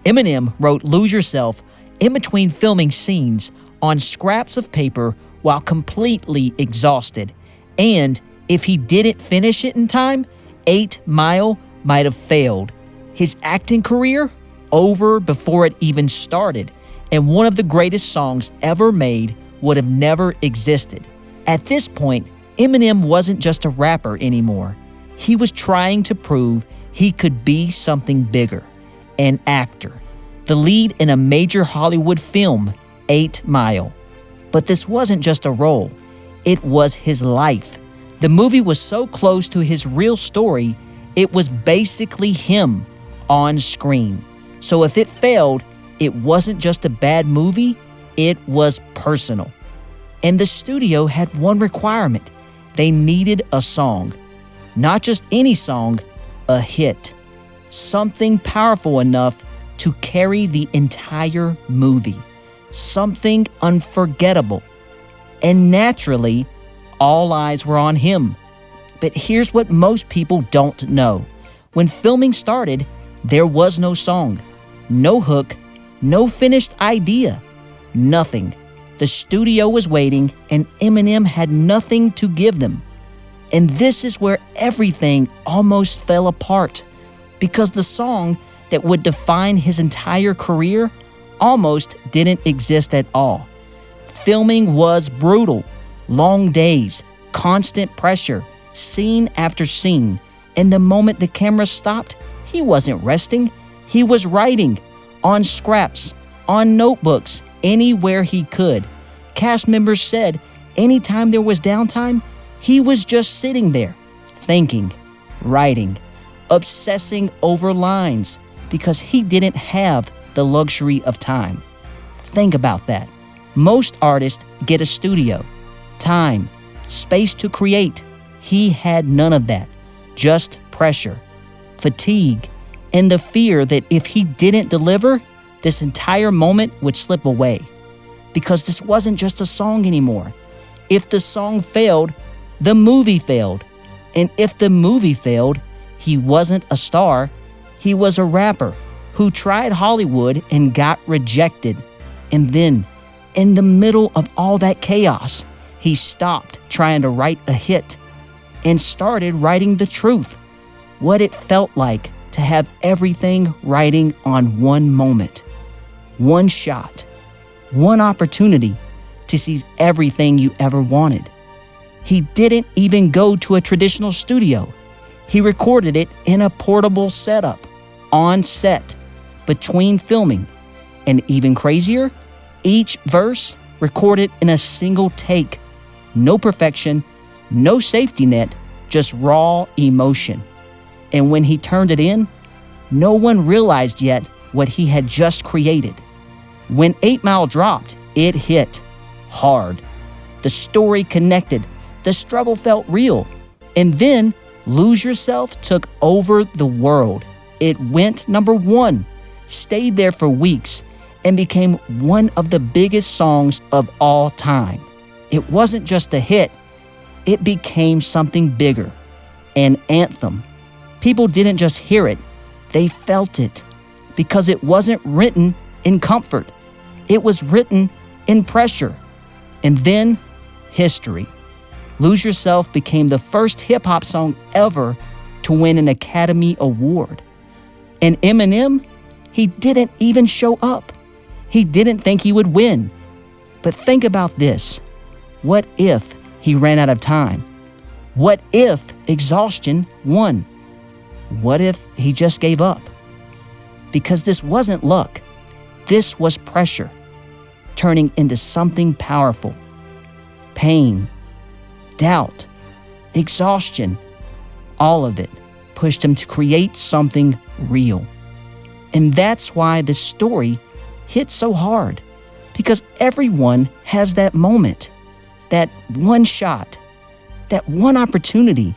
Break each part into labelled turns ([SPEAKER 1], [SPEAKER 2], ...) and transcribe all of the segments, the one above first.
[SPEAKER 1] Eminem wrote Lose Yourself in between filming scenes on scraps of paper while completely exhausted. And if he didn't finish it in time, 8 Mile might have failed. His acting career over before it even started, and one of the greatest songs ever made would have never existed. At this point, Eminem wasn't just a rapper anymore. He was trying to prove he could be something bigger, an actor, the lead in a major Hollywood film, 8 Mile. But this wasn't just a role, it was his life. The movie was so close to his real story, it was basically him on screen. So if it failed, it wasn't just a bad movie, it was personal. And the studio had one requirement. They needed a song. Not just any song, a hit. Something powerful enough to carry the entire movie. Something unforgettable. And naturally, all eyes were on him. But here's what most people don't know. When filming started, there was no song, no hook, no finished idea, nothing. The studio was waiting, and Eminem had nothing to give them. And this is where everything almost fell apart, because the song that would define his entire career almost didn't exist at all. Filming was brutal, long days, constant pressure, scene after scene, and the moment the camera stopped, he wasn't resting. He was writing on scraps, on notebooks, anywhere he could. Cast members said anytime there was downtime, he was just sitting there, thinking, writing, obsessing over lines, because he didn't have the luxury of time. Think about that. Most artists get a studio, time, space to create. He had none of that, just pressure, fatigue, and the fear that if he didn't deliver, this entire moment would slip away. Because this wasn't just a song anymore. If the song failed, the movie failed. And if the movie failed, he wasn't a star. He was a rapper who tried Hollywood and got rejected. And then, in the middle of all that chaos, he stopped trying to write a hit and started writing the truth. What it felt like to have everything riding on one moment, one shot, one opportunity to seize everything you ever wanted. He didn't even go to a traditional studio. He recorded it in a portable setup, on set, between filming. And even crazier, each verse recorded in a single take. No perfection, no safety net, just raw emotion. And when he turned it in, no one realized yet what he had just created. When 8 Mile dropped, it hit hard. The story connected. The struggle felt real. And then Lose Yourself took over the world. It went #1, stayed there for weeks, and became one of the biggest songs of all time. It wasn't just a hit. It became something bigger, an anthem. People didn't just hear it, they felt it, because it wasn't written in comfort. It was written in pressure. And then, history. Lose Yourself became the first hip-hop song ever to win an Academy Award. And Eminem, he didn't even show up. He didn't think he would win. But think about this. What if he ran out of time? What if exhaustion won? What if he just gave up? Because this wasn't luck. This was pressure, turning into something powerful. Pain, doubt, exhaustion, all of it pushed him to create something real. And that's why this story hits so hard, because everyone has that moment, that one shot, that one opportunity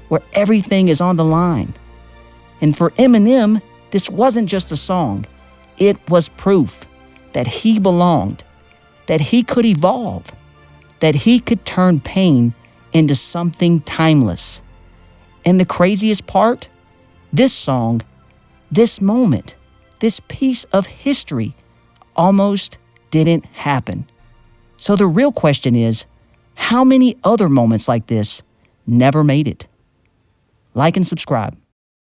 [SPEAKER 1] where everything is on the line. And for Eminem, this wasn't just a song. It was proof that he belonged, that he could evolve, that he could turn pain into something timeless. And the craziest part, this song, this moment, this piece of history almost didn't happen. So the real question is, how many other moments like this never made it? Like and subscribe.